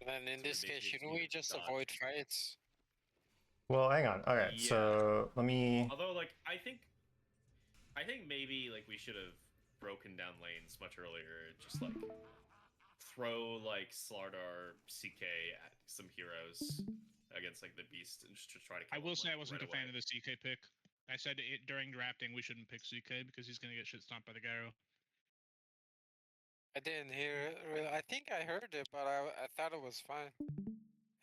And in So this maybe case, they just shouldn't need we to just dodge. avoid fights? Well, hang on. All right, Yeah. so let me. Although, like, I think maybe like we should have broken down lanes much earlier. Just like throw like Slardar CK at some heroes against like the beast and just to try to kill I will him, say like, I wasn't right a fan away. of the CK pick. I said it during drafting we shouldn't pick CK because he's gonna get shit stomped by the gyro. I didn't hear it. I think I heard it, but I thought it was fine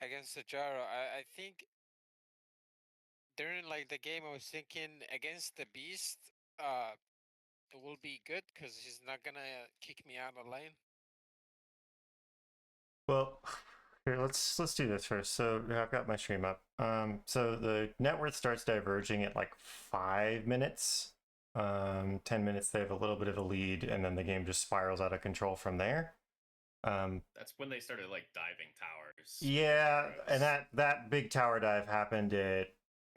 against the Jaro. I think during like the game, I was thinking against the beast, it will be good because he's not gonna kick me out of lane. Well, here let's do this first. So I've got my stream up. So the net worth starts diverging at like 5 minutes. 10 minutes they have a little bit of a lead, and then the game just spirals out of control from there. That's when they started like diving towers. Yeah, and that big tower dive happened at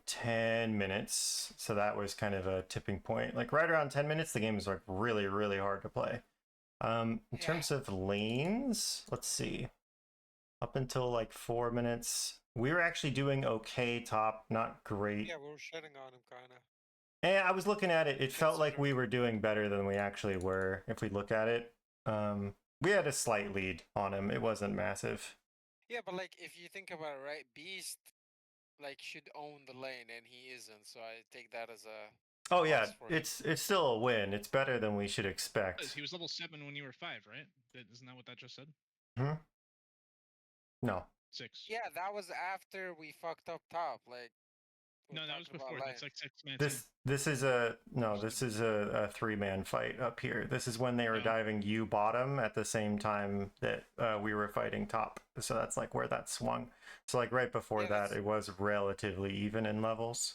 10 minutes, so that was kind of a tipping point. Like right around 10 minutes, the game is like really, really hard to play. In terms of lanes, let's see. Up until like 4 minutes, we were actually doing okay top, not great. Yeah, we were shitting on him, kinda. And I was looking at it, it felt like we were doing better than we actually were, if we look at it. We had a slight lead on him, it wasn't massive. Yeah, but like if you think about it, right, Beast like should own the lane and he isn't, so I take that as a Oh yeah, loss for him. it's still a win. It's better than we should expect. He was level 7 when you were 5, right? Isn't that what that just said? No. 6. Yeah, that was after we fucked up top. Like No, that was before. That's like 6 minutes. This is a a 3-man fight up here. This is when they were diving you bottom at the same time that we were fighting top. So that's like where that swung. So like right before that, it was relatively even in levels.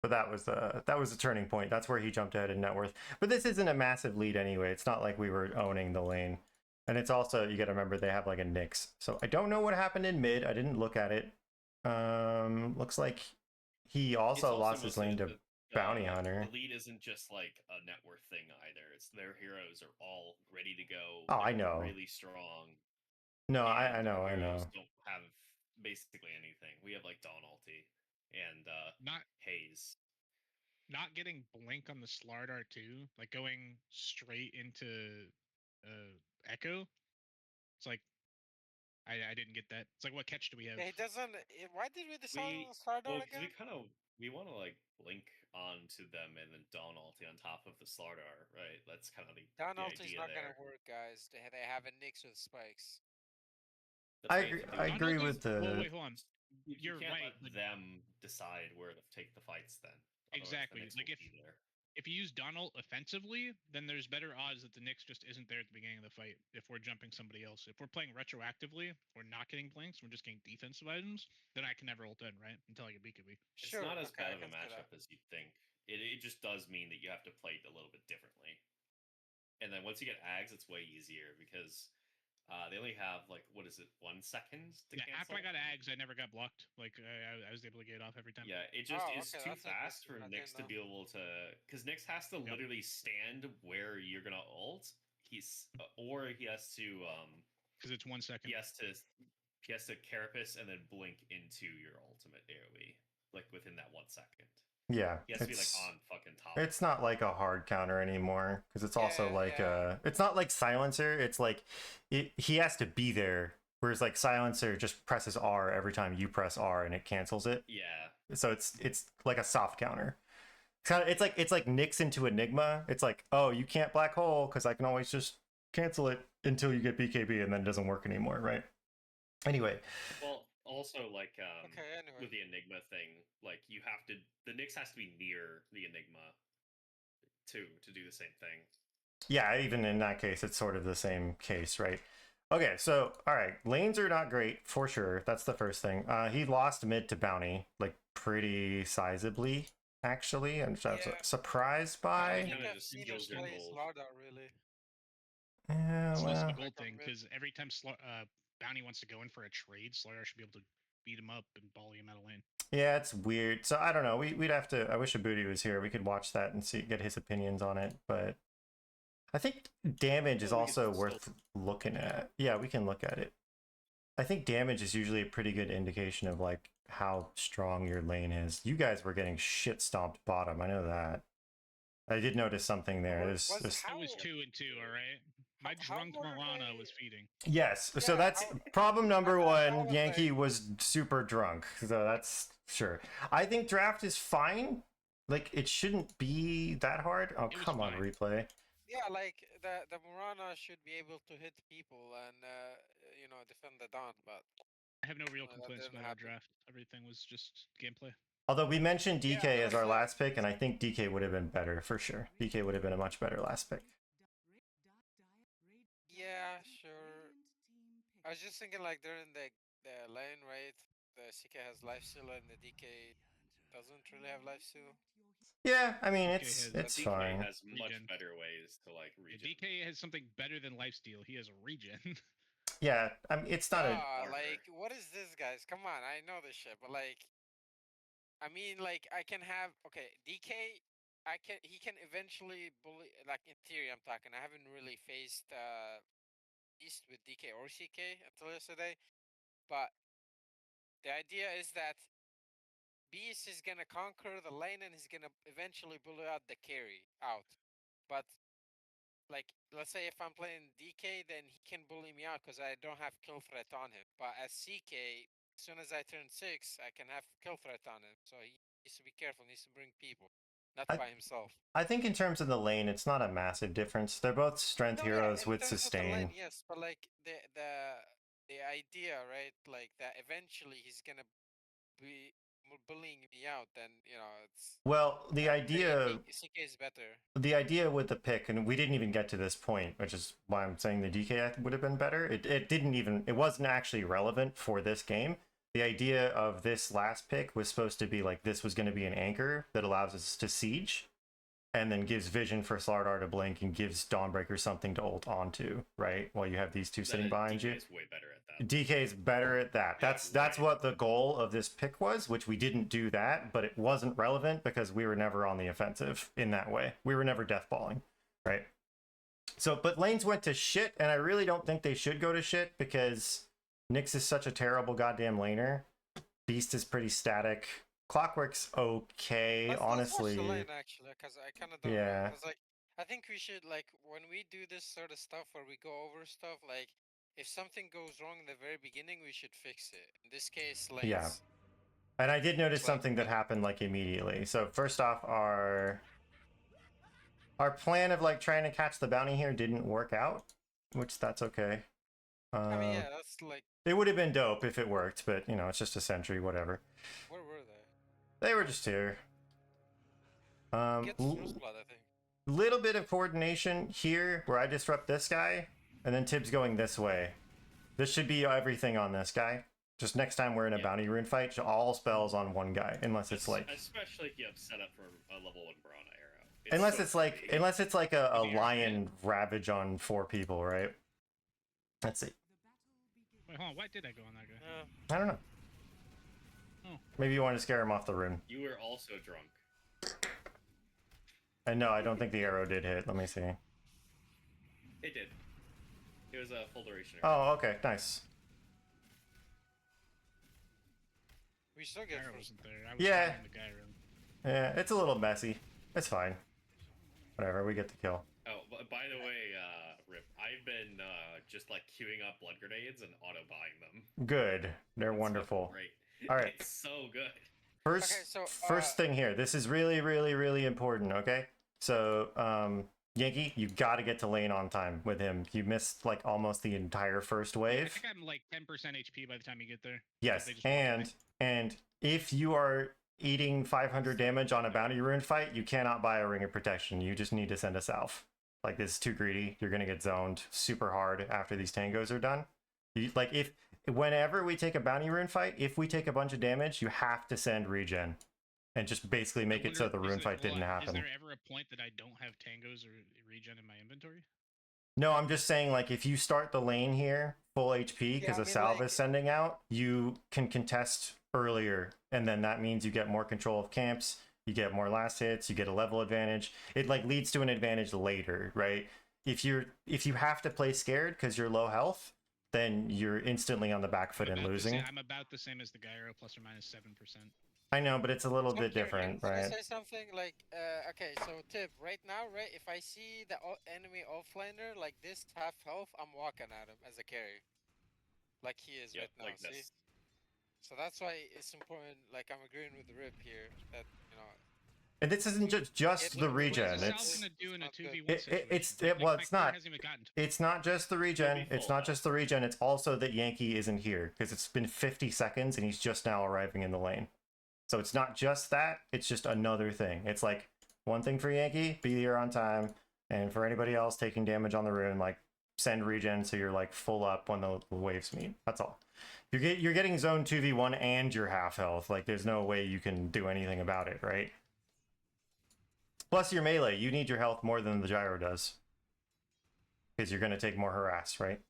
But that was a turning point. That's where he jumped ahead in net worth. But this isn't a massive lead anyway. It's not like we were owning the lane. And it's also, you got to remember, they have like a Nyx. So I don't know what happened in mid. I didn't look at it. Looks like he also lost his lane to Bounty Hunter. The lead isn't just like a net worth thing either. It's their heroes are all ready to go. Oh, I know. Really strong. No, I know. Don't have basically anything. We have like Dawn ulti and Haze. Not getting blink on the Slardar too, like going straight into Echo. It's like I didn't get that. It's like, what catch do we have? It doesn't. Why did we decide on Slardar again? We want to like blink onto them and then Dawn ulti on top of the Slardar, right? That's kind of the Dawn ulti is not there. gonna work, guys. They have a Nyx with spikes. I agree with the. Well, wait, hold on. You can't let them decide where to take the fights then. Exactly. Like if you use Donald offensively, then there's better odds that the Nyx just isn't there at the beginning of the fight if we're jumping somebody else. If we're playing retroactively, we're not getting blinks, we're just getting defensive items, then I can never ult in, right? Until I get BKB. It's not as bad of a matchup as you'd think. It just does mean that you have to play it a little bit differently. And then once you get Ags, it's way easier because they only have like, what is it, 1 second to cancel? After I got Ags, I never got blocked. Like I was able to get it off every time. Yeah, it just is too fast for Nyx to be able to, because Nyx has to literally stand where you're gonna ult. He has to because it's 1 second. He has to carapace and then blink into your ultimate AoE, like within that 1 second. Yeah, he has to be like on fucking top. It's not like a hard counter anymore because it's also like it's not like silencer. It's like he has to be there, whereas like silencer just presses R every time you press R and it cancels it. Yeah. So it's like a soft counter. It's like Nyx into Enigma. It's like, oh, you can't black hole because I can always just cancel it until you get BKB and then it doesn't work anymore, right? Anyway. Well, also like with the Enigma thing, like the Nyx has to be near the Enigma to do the same thing. Yeah, even in that case, it's sort of the same case, right? Okay, so all right, lanes are not great for sure. That's the first thing. He lost mid to Bounty like pretty sizably, actually, and I was surprised by. I think I've seen him play Slardar, really. Yeah, it's less of a gold thing because every time Bounty wants to go in for a trade, Slardar should be able to beat him up and volley him out of lane. Yeah, it's weird. So I don't know. We'd have to. I wish Abudi was here. We could watch that and get his opinions on it. But I think damage is Well, we also can worth looking at. Yeah, we can look at it. I think damage is usually a pretty good indication of like how strong your lane is. You guys were getting shit stomped bottom. I know that. I did notice something there. Was There's It how? was 2 and 2. All right. My How drunk were Marana they- was feeding. yes. So Yeah, that's how- problem number how one. was Yankee they- was super drunk. So that's sure. I think draft is fine. Like it shouldn't be that hard. Oh It was come on, fine. replay. Yeah, like the Murana should be able to hit people and defend the Dawn, but I have no real that complaints didn't about our happen. draft. Everything was just gameplay. Although we mentioned DK Yeah, as our that's last pick, and I think DK would have been better for sure. DK would have been a much better last pick. Yeah, sure. I was just thinking like during the lane, right? The CK has lifesteal and the DK doesn't really have lifesteal. Yeah, I mean DK it's has- it's DK fine. has much Regen. better ways to like Yeah, regen. DK has something better than lifesteal. He has a regen. Yeah, I mean it's not a Harder. Like what is this, guys? Come on, I know this shit, but like, I mean, like I can have DK. He can eventually bully. Like in theory, I'm talking. I haven't really faced East with DK or CK until yesterday, but the idea is that Beast is gonna conquer the lane and he's gonna eventually bully out the carry out. But like, let's say if I'm playing DK, then he can bully me out because I don't have kill threat on him. But as CK, as soon as I turn 6, I can have kill threat on him. So he needs to be careful. Needs to bring people, not by himself. I think in terms of the lane, it's not a massive difference. They're both strength No, yeah, heroes in with terms of the lane, sustain. yes, but like the idea, right? Like that eventually he's gonna be bullying me out. Then it's Well, the idea CK is better. with the pick, and we didn't even get to this point, which is why I'm saying the DK would have been better. It wasn't actually relevant for this game. The idea of this last pick was supposed to be like this was going to be an anchor that allows us to siege, and then gives vision for Slardar to blink and gives Dawnbreaker something to ult onto, right? While you have these two sitting behind DK you. is way better at that. DK is better at that. That's what the goal of this pick was, which we didn't do that, but it wasn't relevant because we were never on the offensive in that way. We were never deathballing, right? So, but lanes went to shit, and I really don't think they should go to shit because Nyx is such a terrible goddamn laner. Beast is pretty static. Clockwork's okay, Let's honestly. watch the lane actually, because I kind of don't Yeah. know. 'Cause, like, I think we should like when we do this sort of stuff where we go over stuff. Like, if something goes wrong in the very beginning, we should fix it. In this case, lanes. Yeah. And I did notice It's like- something that happened like immediately. So first off, our plan of like trying to catch the bounty here didn't work out, which that's okay. I mean, yeah, that's like, It would have been dope if it worked, but you know, it's just a sentry, whatever. where were they? They were just here. Get first blood, I think. Little bit of coordination here where I disrupt this guy, and then Tibbs going this way. This should be everything on this guy. Just next time we're in a bounty rune fight, all spells on one guy, unless it's like. Especially if you have set up for a level 1 Brana arrow. Unless so it's like, pretty. unless it's like a lion ravage on 4 people, right? Let's see. Wait, hold on. Why did I go on that guy? Yeah. I don't know. Oh. Maybe you want to scare him off the rune. You were also drunk. And no, I don't think the arrow did hit. Let me see. It did. It was a full duration arrow. Oh, okay, nice. We still get Gyro first. wasn't there. I was Yeah. following the gyro. Yeah, it's a little messy. It's fine. Whatever, we get the kill. Oh, but by the way, Rip, I've been just like queuing up blood grenades and auto buying them. Good. They're It's wonderful. fucking Great. All right. It's so good. First, Okay, so, first thing here. This is really, really, really important. Okay, so Yankee, you got to get to lane on time with him. You missed like almost the entire first I wave. think I'm like 10% HP by the time you get there. Yes, They just walk away. and if you are eating 500 damage on a bounty rune fight, you cannot buy a ring of protection. You just need to send a south. Like, this is too greedy. You're gonna get zoned super hard after these tangos are done. Whenever we take a bounty rune fight, if we take a bunch of damage, you have to send regen, and just basically make it so the rune fight didn't happen. Is there ever a point that I don't have tangos or regen in my inventory? No, I'm just saying, like, if you start the lane here full HP because Yeah, I a mean, salve like- is sending out, you can contest earlier, and then that means you get more control of camps, you get more last hits, you get a level advantage. It like leads to an advantage later, right? if you have to play scared because you're low health, then you're instantly on the back foot and losing. I'm about the same as the Gyro, plus or minus 7%. I know, but it's a little So bit here, different, can I right? say something? Like, okay, so tip, right now, right, if I see the enemy offlaner like this half health, I'm walking at him as a carry. Like he is right now, like see? this. So that's why it's important, like I'm agreeing with Rip here, that, And this isn't just the What regen. is It's gonna do in a not good. 2v1 situation? it's not. Hasn't even gotten to It's not just the regen. full It's not now. just the regen. It's also that Yankee isn't here because it's been 50 seconds and he's just now arriving in the lane. So it's not just that. It's just another thing. It's like one thing for Yankee, be here on time, and for anybody else taking damage on the rune, like send regen so you're like full up when the waves meet. That's all. You're getting zone 2v1 and you're half health. Like there's no way you can do anything about it, right? Plus your melee, you need your health more than the gyro does. Because you're going to take more harass, right?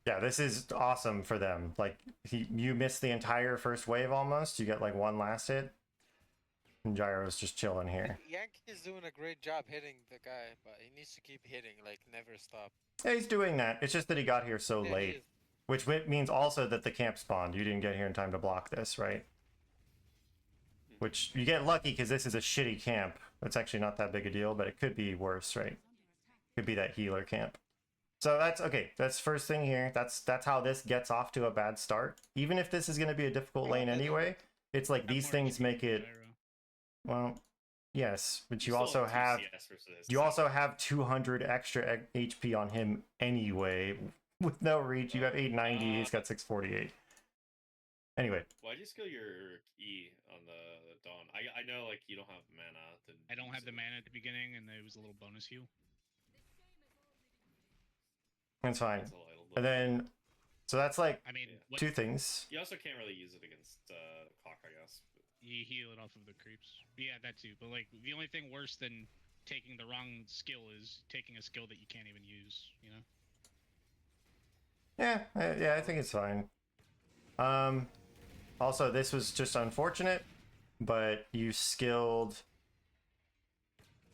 Yeah, this is awesome for them. Like, you miss the entire first wave almost. You get like one last hit. And Gyro's just chilling here. Yankee's doing a great job hitting the guy, but he needs to keep hitting, like never stop. Yeah, he's doing that. It's just that he got here so Yeah, late. Which means also that the camp spawned. You didn't get here in time to block this, right? Which you get lucky because this is a shitty camp. It's actually not that big a deal, but it could be worse, right? Could be that healer camp. So that's okay. That's first thing here. That's how this gets off to a bad start. Even if this is going to be a difficult lane anyway, it's like these things make it. Well, yes, but you also have 200 extra HP on him anyway with no reach. You have 890. He's got 648. Anyway. Why'd you skill your E on the Dawn? I know like you don't have mana. I don't have the mana at the beginning, and it was a little bonus heal. That's fine. And then, so that's like two things. You also can't really use it against Clock, I guess. You heal it off of the creeps. Yeah, that too. But like, the only thing worse than taking the wrong skill is taking a skill that you can't even use, you know? Yeah, I think it's fine. Also, this was just unfortunate, but you skilled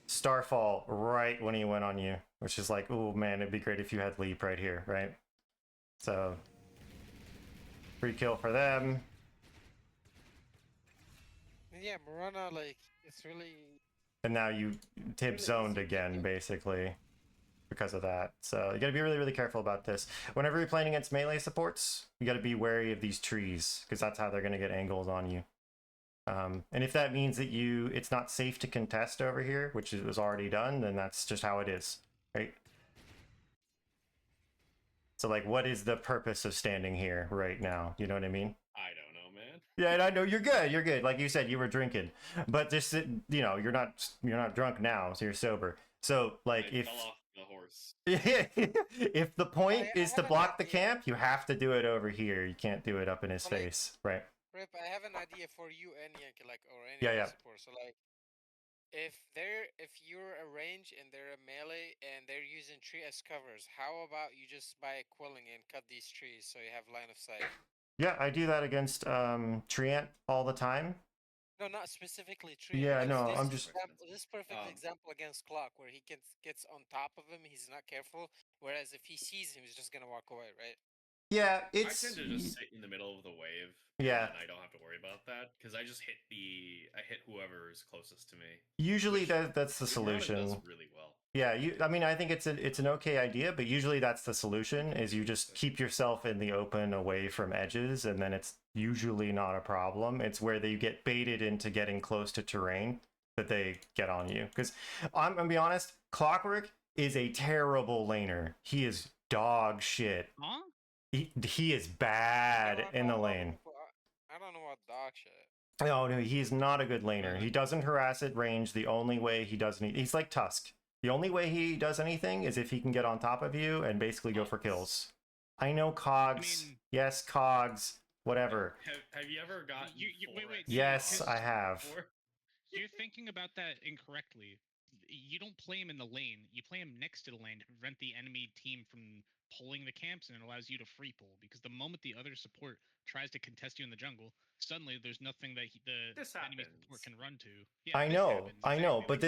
Starfall right when he went on you, which is like, oh man, it'd be great if you had Leap right here, right? So, free kill for them. Yeah, Morana, like, it's really... And now you tip zoned again, basically, because of that. So you gotta be really, really careful about this. Whenever you're playing against melee supports, you gotta be wary of these trees, because that's how they're gonna get angles on you. And if that means that it's not safe to contest over here, which was already done, then that's just how it is, right? So like, what is the purpose of standing here right now? You know what I mean? I don't know, man. Yeah, and I know you're good. You're good. Like you said, you were drinking, but just you're not drunk now, so you're sober. So like, I fell off the horse. if the point is to block the camp, you have to do it over here. You can't do it up in his face, right? Rip, I have an idea for you and Yankee, like, or any support. So like, if you're a range and they're a melee and they're using tree as covers, how about you just buy a quilling and cut these trees so you have line of sight? Yeah, I do that against Treant all the time. No, not specifically tree. Yeah, like, no, I'm just this perfect example against Clock, where he gets on top of him, he's not careful. Whereas if he sees him, he's just gonna walk away, right? Yeah, I tend to just sit in the middle of the wave. Yeah, and I don't have to worry about that because I just hit whoever is closest to me. Usually that's the solution. Does really well. Yeah, I mean, I think it's an okay idea, but usually that's the solution. Is you just keep yourself in the open, away from edges, and then it's usually not a problem. It's where they get baited into getting close to terrain that they get on you. Because I'm gonna be honest, Clockwork is a terrible laner. He is dog shit. Huh? He is bad in the lane. I don't know what dog shit. No, he's not a good laner. He doesn't harass at range. The only way he does he's like Tusk. The only way he does anything is if he can get on top of you and basically go for kills. I know Cogs. Yes, Cogs. Whatever. Have you ever gotten... Wait. Yes, I have. You're thinking about that incorrectly. you don't play him in the lane. You play him next to the lane to prevent the enemy team from pulling the camps, and it allows you to free pull. Because the moment the other support tries to contest you in the jungle, suddenly there's nothing that the This enemy happens. support can run to. Yeah, I this know, happens, I know, exactly. but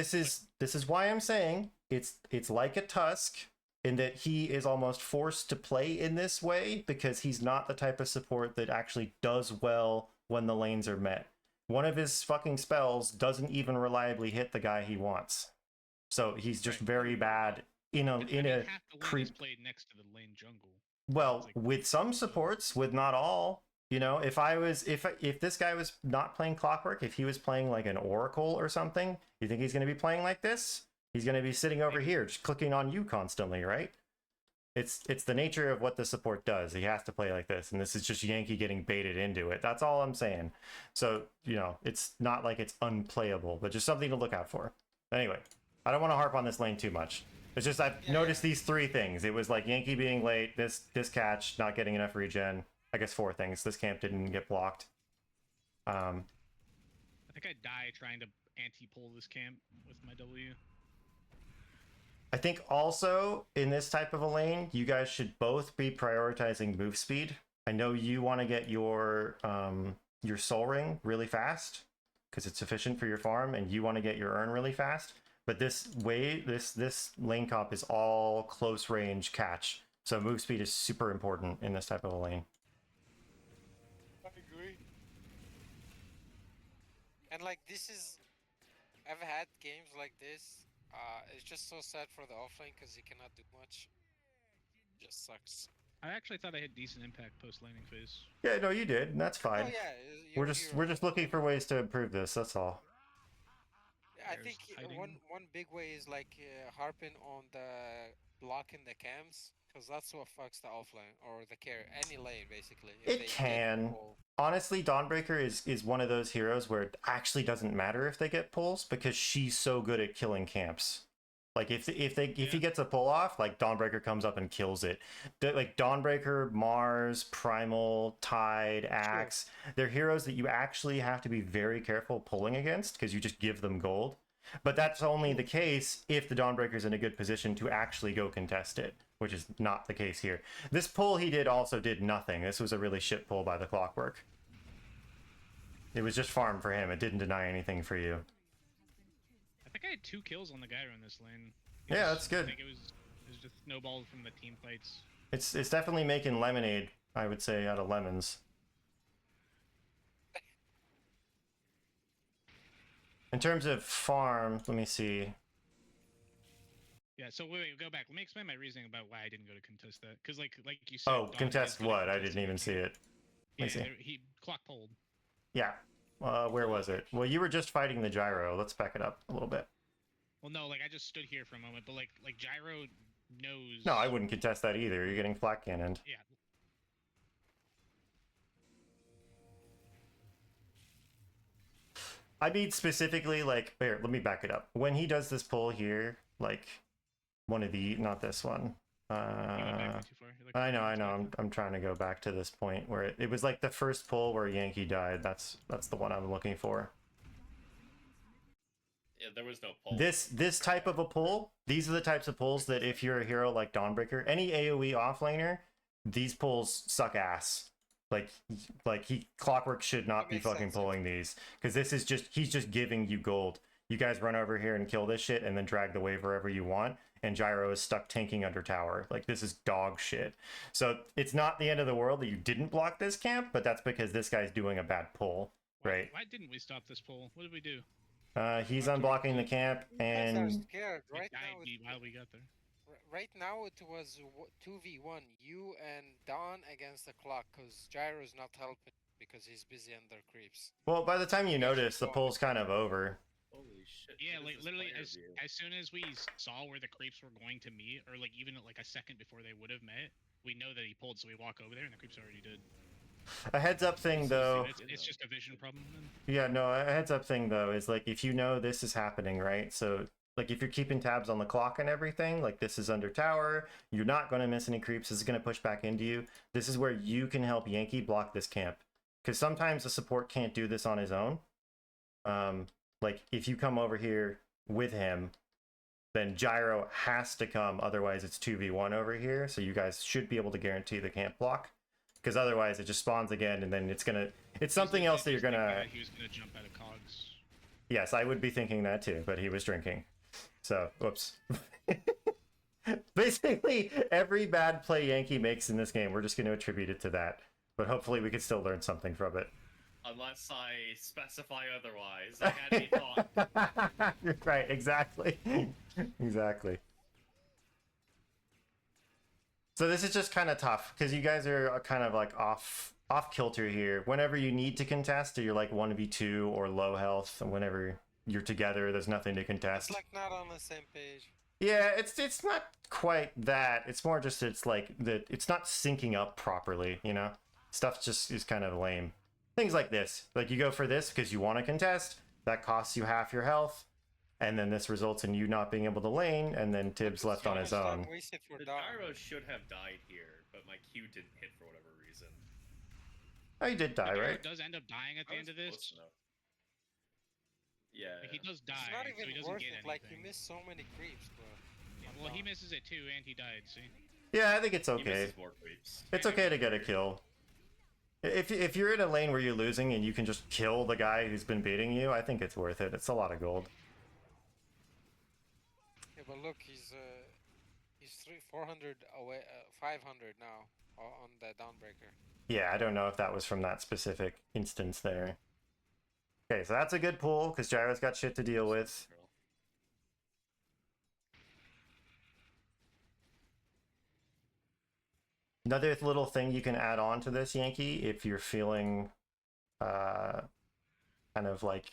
this is why I'm saying it's like a Tusk in that he is almost forced to play in this way because he's not the type of support that actually does well when the lanes are met. One of his fucking spells doesn't even reliably hit the guy he wants. So he's just Right. very bad in a But, I mean, half the lane creep. is played next to the lane jungle. Well, It's with some supports, with not all. You know, if this guy was not playing Clockwork, if he was playing like an Oracle or something, you think he's going to be playing like this? He's going to be sitting over here just clicking on you constantly, right? It's the nature of what the support does. He has to play like this, and this is just Yankee getting baited into it. That's all I'm saying. So, you know, it's not like it's unplayable, but just something to look out for. Anyway, I don't want to harp on this lane too much. It's just I've noticed these 3 things. It was like Yankee being late, this catch, not getting enough regen. I guess 4 things. This camp didn't get blocked. I think I die trying to anti-pull this camp with my W. I think also in this type of a lane, you guys should both be prioritizing move speed. I know you want to get your soul ring really fast because it's efficient for your farm, and you want to get your urn really fast. But this lane comp is all close range catch, so move speed is super important in this type of a lane. I agree. And like I've had games like this. It's just so sad for the offlane because you cannot do much. Just sucks. I actually thought I had decent impact post laning phase. Yeah, no, you did, and that's fine. Oh yeah, We're just looking for ways to improve this. That's all. I think one big way is like harping on the blocking the cams, because that's what fucks the offlane or the carry, any lane basically. It can. Honestly, Dawnbreaker is one of those heroes where it actually doesn't matter if they get pulls because she's so good at killing camps. Like if he gets a pull off, like Dawnbreaker comes up and kills it. Like Dawnbreaker, Mars, Primal, Tide, Axe, they're heroes that you actually have to be very careful pulling against because you just give them gold. But that's only the case if the Dawnbreaker's in a good position to actually go contest it, which is not the case here. This pull he did also did nothing. This was a really shit pull by the Clockwork. It was just farm for him. It didn't deny anything for you. I think I had 2 kills on the guy on this lane. Yeah, that's good. I think it was just snowballed from the team fights. It's definitely making lemonade, I would say, out of lemons. In terms of farm, let me see. Yeah, so wait, go back. Let me explain my reasoning about why I didn't go to contest that. Because like you said... Oh, contest what? I didn't even see it. Yeah, he clock pulled. Yeah. Where was it? Well, you were just fighting the gyro. Let's back it up a little bit. Well, no, like I just stood here for a moment, but like gyro knows... No, I wouldn't contest that either. You're getting flat cannoned. Yeah. I mean specifically, like, here, let me back it up. When he does this pull here, like, one of the, not this one. I know. I'm trying to go back to this point where it was like the first pull where Yankee died. That's the one I'm looking for. Yeah, there was no pull. This type of a pull, these are the types of pulls that if you're a hero like Dawnbreaker, any AoE offlaner, these pulls suck ass. Like Clockwork should not be fucking pulling these, because this is just, he's just giving you gold. You guys run over here and kill this shit and then drag the wave wherever you want, and Gyro is stuck tanking under tower. Like, this is dog shit. So it's not the end of the world that you didn't block this camp, but that's because this guy's doing a bad pull, right? Why didn't we stop this pull? What did we do? He's unblocking the camp, and scared right now. While we got there. Right now it was 2v1, you and Don against the clock, because Gyro's not helping because he's busy under creeps. Well, by the time you notice, the pull's kind of over. Holy shit. Yeah, like literally as soon as we saw where the creeps were going to meet, or like even like a second before they would have met, we know that he pulled, so we walk over there and the creeps already did. A heads up thing though. It's just a vision problem then. Yeah, no, a heads up thing though is like, if you know this is happening, right? So like if you're keeping tabs on the clock and everything, like this is under tower, you're not going to miss any creeps. This is going to push back into you. This is where you can help Yankee block this camp, because sometimes the support can't do this on his own. Like if you come over here with him, then gyro has to come. Otherwise, it's 2v1 over here. So you guys should be able to guarantee the camp block. Because otherwise, it just spawns again, and then it's something else that you're gonna. He was gonna jump out of cogs. Yes, I would be thinking that too, but he was drinking. So, whoops. Basically, every bad play Yankee makes in this game, we're just going to attribute it to that. But hopefully, we could still learn something from it. Unless I specify otherwise. I had me thought. Right, exactly. Exactly. So this is just kind of tough because you guys are kind of like off kilter here. Whenever you need to contest, or you're like 1v2 or low health, and whenever you're together, there's nothing to contest. It's like not on the same page. Yeah, it's not quite that. It's more just it's like that. It's not syncing up properly. You know, stuff just is kind of lame. Things like this, like you go for this because you want to contest. That costs you half your health, and then this results in you not being able to lane, and then Tibbs left on his own. The gyro should have died here, but my Q didn't hit for whatever reason. Oh, he did die, The gyro right? does end up dying at the end of this. Yeah. He does die, It's not so even he doesn't worth get it. anything. Like you missed so many creeps, bro. Yeah, well, he misses it too, and he died. See. Yeah, I think it's He okay. misses more creeps. It's okay to get a kill. If you're in a lane where you're losing and you can just kill the guy who's been beating you, I think it's worth it. It's a lot of gold. Yeah, but look, he's 400 away, 500 now on the downbreaker. Yeah, I don't know if that was from that specific instance there. Okay, so that's a good pull because Gyro's got shit to deal with. Another little thing you can add on to this, Yankee, if you're feeling kind of like,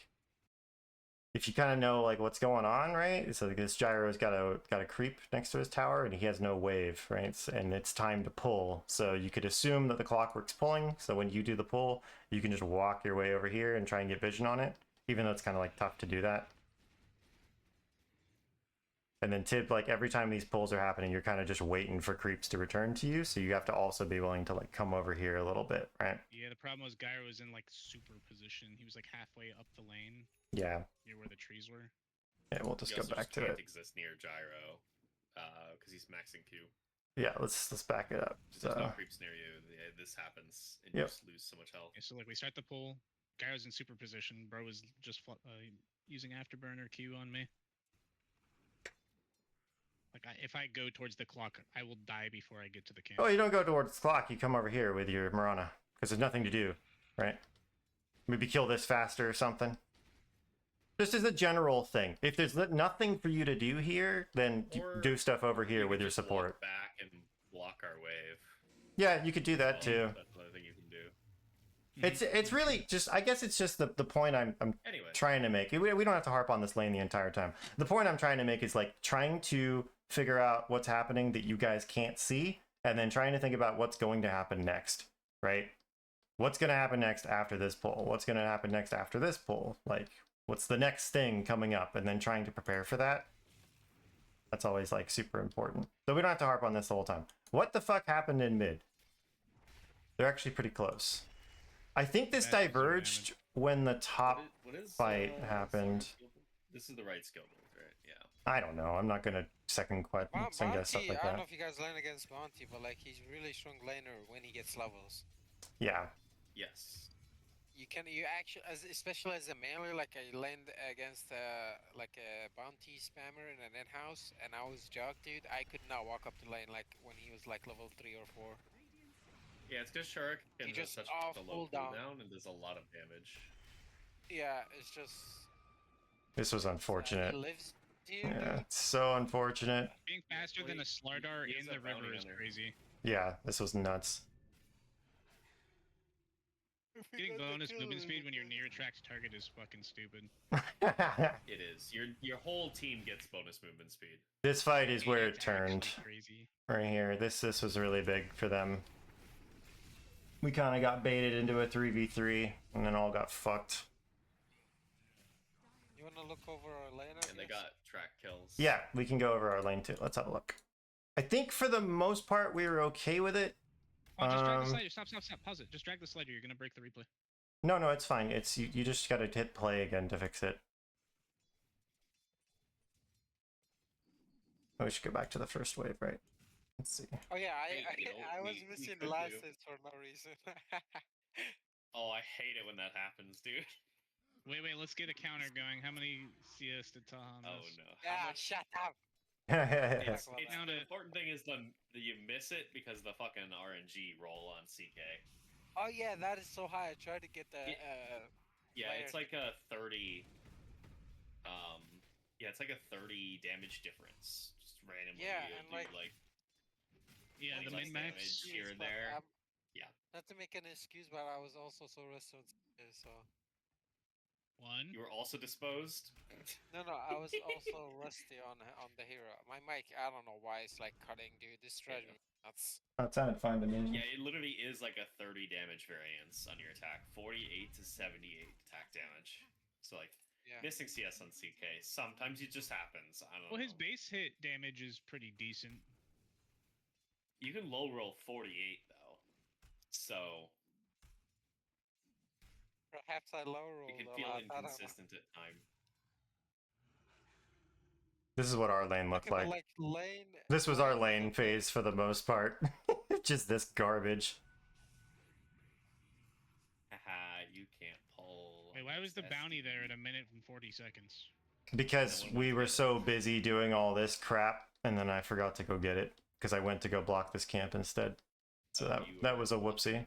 if you kind of know like what's going on, right? So this Gyro's got a creep next to his tower and he has no wave, right? And it's time to pull. So you could assume that the clockwork's pulling. So when you do the pull, you can just walk your way over here and try and get vision on it, even though it's kind of like tough to do that. And then Tib, like every time these pulls are happening, you're kind of just waiting for creeps to return to you. So you have to also be willing to like come over here a little bit, right? Yeah, the problem was Gyro was in like super position. He was like halfway up the lane. Yeah. Near where the trees were. Yeah, we'll just He go also back just to can't it. exist near gyro, because he's maxing Q. Yeah, let's back it up. If there's no creeps near you, this happens, and you just lose so much health. Yeah, so like we start the pull. Gyro's in super position. Bro is just using afterburner Q on me. Like, if I go towards the clock, I will die before I get to the camp. Oh, you don't go towards the clock. You come over here with your Mirana, because there's nothing to do, right? Maybe kill this faster or something. Just as a general thing. If there's nothing for you to do here, then do stuff over here with your support. Back and block our wave. Yeah, you could do that too. That's another thing you can do. It's really just, I guess it's just the point I'm Anyway. trying to make. We don't have to harp on this lane the entire time. The point I'm trying to make is like trying to figure out what's happening that you guys can't see, and then trying to think about what's going to happen next, right? What's going to happen next after this pull? What's going to happen next after this pull? Like, what's the next thing coming up? And then trying to prepare for that. That's always like super important. So we don't have to harp on this the whole time. What the fuck happened in mid? They're actually pretty close. I think this diverged when the top fight happened. This is the right skill move, right? Yeah. I don't know. I'm not gonna second guess stuff like I don't know that. if you guys lane against Bounty, but like he's really strong laner when he gets levels. Yeah. Yes. You actually, especially as a melee, like I laned against like a Bounty spammer in an in-house, and I was jug, dude. I could not walk up the lane like when he was like level 3 or 4. Yeah, it's because Shark can just such off a low cooldown. cooldown and does a lot of damage. Yeah, it's just. This was unfortunate. He lives, dude. Yeah, it's so unfortunate. Being faster than a Slardar he in has the a bounty river is on there. crazy. Yeah, this was nuts. Getting bonus movement speed when your near tracked target is fucking stupid. It is. Your whole team gets bonus movement speed. This fight is where it It's turned. actually crazy. Right here. This was really big for them. We kind of got baited into a 3v3 and then all got fucked. You wanna look over our lane? And they got track kills. Yeah, we can go over our lane too. Let's have a look. I think for the most part we were okay with it. Oh, just drag the slider. Stop. Pause it. Just drag the slider. You're gonna break the replay. No, it's fine. It's you just gotta hit play again to fix it. Oh, we should go back to the first wave, right? Let's see. Oh yeah, Hey, you know, I was we missing could do. last for no reason. Oh, I hate it when that happens, dude. Wait, let's get a counter going. How many CS did Taha Oh miss? no. How Yeah, much? shut up. It's, Talk about it's that. the important thing is that you miss it because the fucking RNG roll on CK. Oh yeah, that is so high. I tried to get the Yeah, it's player like a 30. Yeah, it's like a 30 damage difference. Just randomly, Yeah, you'll and do like Yeah, not the to less min make an max. damage here excuse, and but there. Yeah. not to make an excuse, but I was also so rusty, so One. You were also disposed. no, I was also rusty on the hero. My mic, I don't know why it's like cutting, dude. This drives me nuts. That sounded fine to me. Yeah, it literally is like a 30 damage variance on your attack. 48 to 78 attack damage. So like Yeah. missing CS on CK. Sometimes it just happens. I don't Well, know. his base hit damage is pretty decent. You can low roll 48 though. So Perhaps I low rolled it can a feel lot. I don't know. inconsistent at times. This is what our lane looked Okay, but like. lane. This was our is lane okay. phase for the most part. Just this garbage. Haha, you can't pull. Wait, why was the bounty there at 1 minute and 40 seconds? Because And when we we were get it. so busy doing all this crap, and then I forgot to go get it because I went to go block this camp instead. So that was a whoopsie.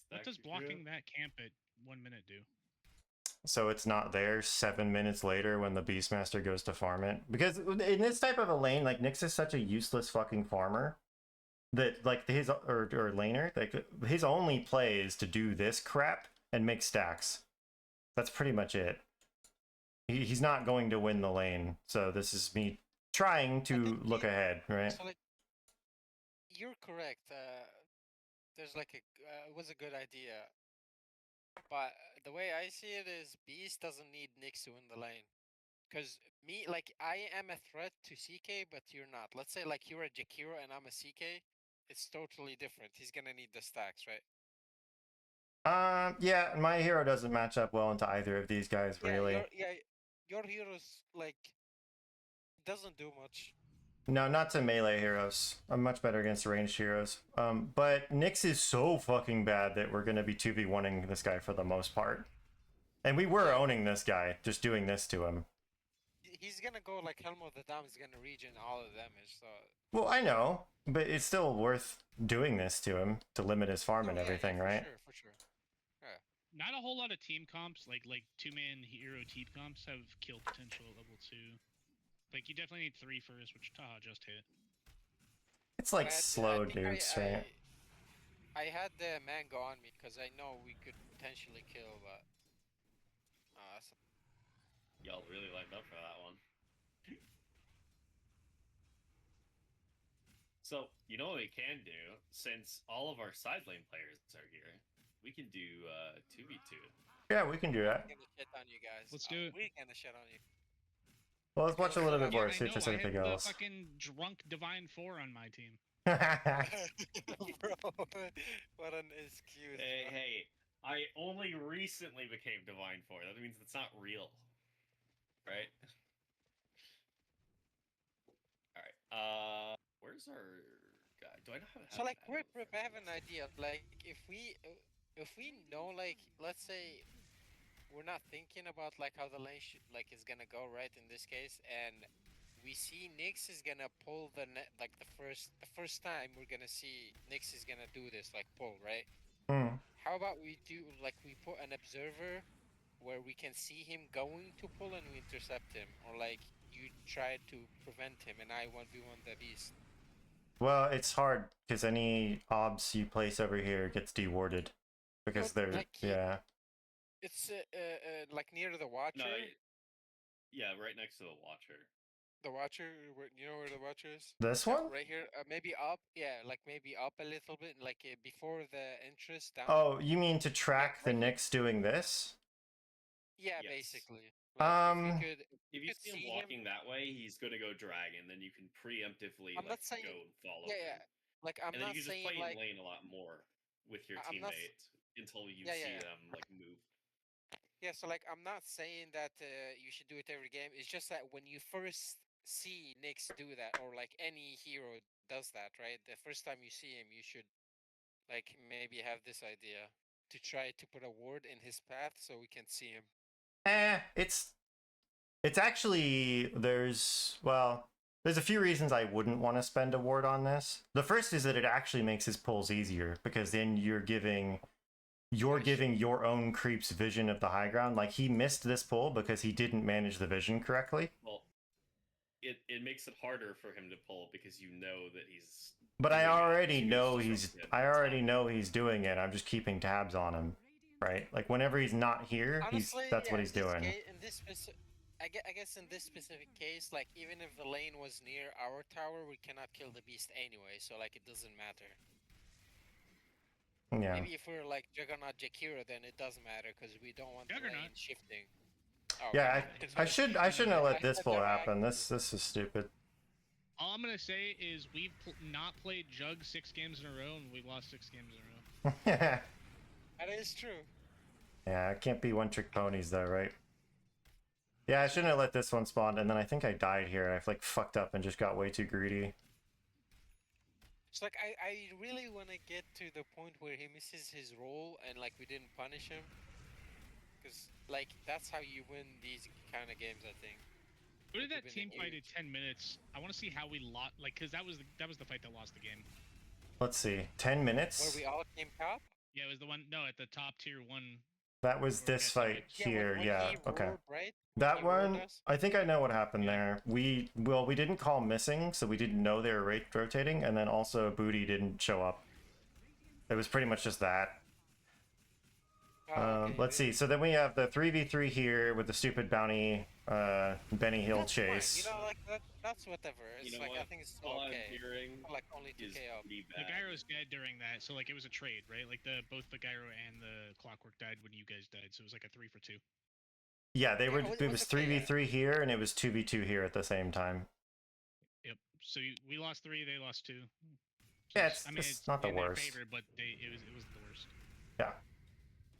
What does blocking that camp at 1 minute do? So it's not there 7 minutes later when the Beastmaster goes to farm it. Because in this type of a lane, like Nyx is such a useless fucking farmer that like his or laner, like his only play is to do this crap and make stacks. That's pretty much it. He's not going to win the lane. So this is me trying to look ahead, right? So like, you're correct. There's like it was a good idea, but the way I see it is Beast doesn't need Nyx to win the lane. Cause me, like I am a threat to CK, but you're not. Let's say like you're a Jakiro and I'm a CK. It's totally different. He's gonna need the stacks, right? Yeah, my hero doesn't match up well into either of these guys, really. Your hero's like doesn't do much. No, not to melee heroes. I'm much better against ranged heroes. But Nyx is so fucking bad that we're gonna be 2v1ing this guy for the most part. And we were owning this guy, just doing this to him. He's gonna go like Helm of the Dam. He's gonna regen all the damage. So Well, I know, but it's still worth doing this to him to limit his farm and everything, right? For sure. Not a whole lot of team comps, like 2-man hero team comps, have kill potential at level 2. Like you definitely need 3 first, which Taha just hit. It's like slow dukes, right? I had the mango on me because I know we could potentially kill, but Y'all really lined up for that one. So, you know what we can do? Since all of our side lane players are here, we can do 2v2. Yeah, we can do that. we're gonna shit on you guys. Let's do it. We're gonna shit on you. Well, let's watch a little bit Yeah, more, I see if know, there's I anything have else. the fucking drunk Divine 4 on my team. Bro, what an excuse. Hey, I only recently became Divine 4. That means it's not real. Right? Alright, where's our guy? Do I not have So like, Rip, I have an idea. Like, if we know, like, let's say we're not thinking about like how the lane is gonna go right in this case, and we see Nyx is gonna pull the like the first time we're gonna see Nyx is gonna do this like pull, right? How about we do like we put an observer where we can see him going to pull and we intercept him, or like you try to prevent him and I 1v1 the beast. Well, it's hard because any obs you place over here gets dewarded because they're like yeah. It's like near the Watcher. No, yeah, right next to the Watcher. The Watcher, you know where the Watcher is? This one? Right here, maybe up. Yeah, like maybe up a little bit, like before the entrance down. Oh, you mean to track the Nyx doing this? Yeah, Yes. basically. Like, if you see him walking that way, he's gonna go dragon. Then you can preemptively I'm not saying, go follow yeah, him. like I'm and then not you can just saying play like in lane a lot more with your I'm not teammate until you Yeah, see yeah. them like move. Yeah, so like I'm not saying that you should do it every game. It's just that when you first see Nyx do that, or like any hero does that, right? The first time you see him, you should like maybe have this idea to try to put a ward in his path so we can see him. It's actually there's a few reasons I wouldn't want to spend a ward on this. The first is that it actually makes his pulls easier because then you're giving your own creeps vision of the high ground. Like he missed this pull because he didn't manage the vision correctly. Well, it makes it harder for him to pull because you know that he's. But I doing it, already so you know just he's trust him. I It's already fine. know he's doing it. I'm just keeping tabs on him, right? Like whenever he's not here, Honestly, that's what yeah, he's doing. I guess in this specific case, like even if the lane was near our tower, we cannot kill the beast anyway, so like it doesn't matter. Yeah. Maybe if we're like Juggernaut Jakira, then it does matter because we don't want the Juggernaut? lane shifting. Oh, Yeah, okay. I shouldn't have let this pull Juggernaut. happen. This is stupid. All I'm gonna say is we've not played Jug 6 games in a row, and we've lost 6 games in a row. Yeah, That is true. it can't be one trick ponies though, right? Yeah, I shouldn't have let this one spawn, and then I think I died here, and I like fucked up and just got way too greedy. It's like I really want to get to the point where he misses his role and like we didn't punish him, because like that's how you win these kind of games, I think. Who did Like, that you've team been fight in huge. 10 minutes? I want to see how we lost, like, because that was the fight that lost the game. Let's see, 10 minutes. Where we all came top. Yeah, it was the one. No, at the top tier 1. That was Or this yeah, fight Yeah, here. when Yeah, he okay. roared, right? That He roared one, us. I think I know what happened Yeah. there. We didn't call missing, so we didn't know they were rotating, and then also Booty didn't show up. It was pretty much just that. Oh, okay, Let's see. So then we have the 3v3 here with the stupid bounty Benny Hill That's fine. chase. You know, like that's whatever. It's You know like what? I think it's still All okay. I'm hearing Like only is 2k up. pretty The bad. gyro's dead during that, so like it was a trade, right? Like both the gyro and the clockwork died when you guys died, so it was like a 3 for 2. Yeah, they were. it It was was okay, yeah. 3v3 here, and it was 2v2 here at the same time. Yep. So we lost 3, they lost 2. So Yeah, it's not the in their worst. favor, but it was the worst. Yeah,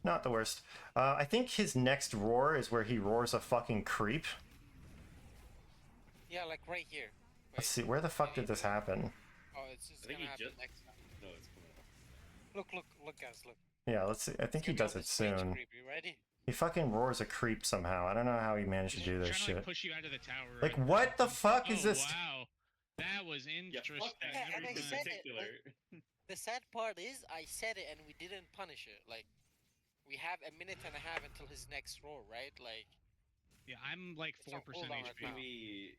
not the worst. I think his next roar is where he roars a fucking creep. Yeah, like right here. Let's see, where the fuck did this happen? Oh, it's just I think gonna he happen just. next time. No, it's coming up. Look, guys, look. Yeah, let's see. I think It's he gonna be does on it this rage soon. creep. You ready? He fucking roars a creep somehow. I don't know how he managed to do this Trying to shit. like push you out of the tower. Like, right? what the fuck is Oh, this? Wow, that was Yeah, interesting. fuck that Yeah, and creep I in said it, particular. The sad part is I said it and we didn't punish it. Like, we have a minute and a half until his next roar, right? Like, Yeah, I'm like It's on 4% cooldown right HP. now. Maybe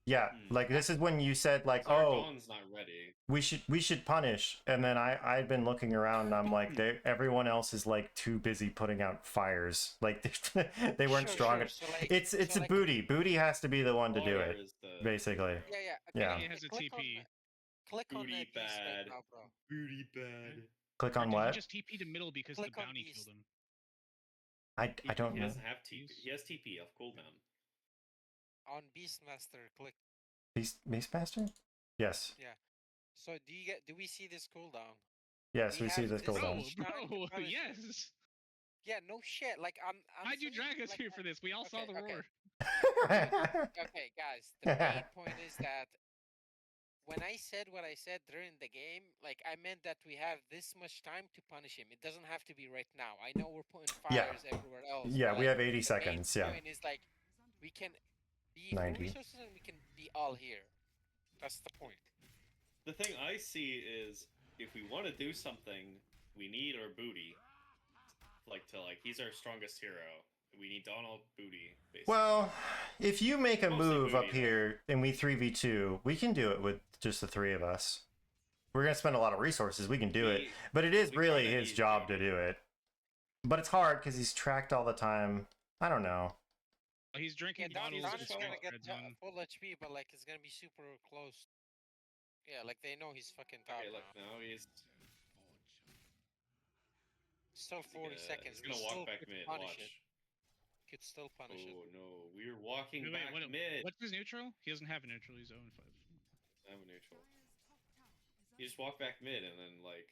Yeah, like this is when you said like, oh, Zardon's not ready. we should punish, and then I'd been looking around and I'm like, everyone else is like too busy putting out fires. Like they weren't Sure, strong. sure. So, like, It's so, a like, Booty. Booty has to be the one to do Fire it, is the basically. Yeah. Yeah. He has a click TP. Click on Booty that beast right bad. now, bro. Booty bad. Click Or on did what? he just TP to middle because Click the on bounty beast. killed him? I don't He know. doesn't have TP. He has TP off cooldown. On Beastmaster, click. Beastmaster? Yes. So do we see this cooldown? Yes, we We see have this this cooldown. much time to Bro, punish it. yes. Yeah, no shit. Like I'm Why'd you saying, drag us like, here for this? We all saw okay, the okay. roar. Okay, guys. The main point is that when I said what I said during the game, like I meant that we have this much time to punish him. It doesn't have to be right now. I know we're putting Yeah. fires everywhere else. Yeah, but, we like, have 80 the seconds. main Yeah. point is like we can be full 90. resources and we can be all here. That's the point. The thing I see is if we want to do something, we need our Booty. He's our strongest hero. We need Donald Booty, basically. Well, if you make a Mostly move up Booty, here and we 3v2, we can do it with just the 3 of us. We're going to spend a lot of resources. We can do it. But it is we really kinda his need job to Booty. do it. But it's hard because he's tracked all the time. I don't know. He's drinking Yeah, bottles Don of is gonna Sprite get red zone. full HP, but like it's gonna be super close. Yeah, like they know he's fucking top Okay, look, now. now he's Still 40 seconds. He's gonna we walk still back could mid. punish Watch. it. Could still punish it. Oh no, we're walking Wait, back mid. what's his neutral? He doesn't have a neutral. He's 0-5. I'm a neutral. You just walk back mid and then like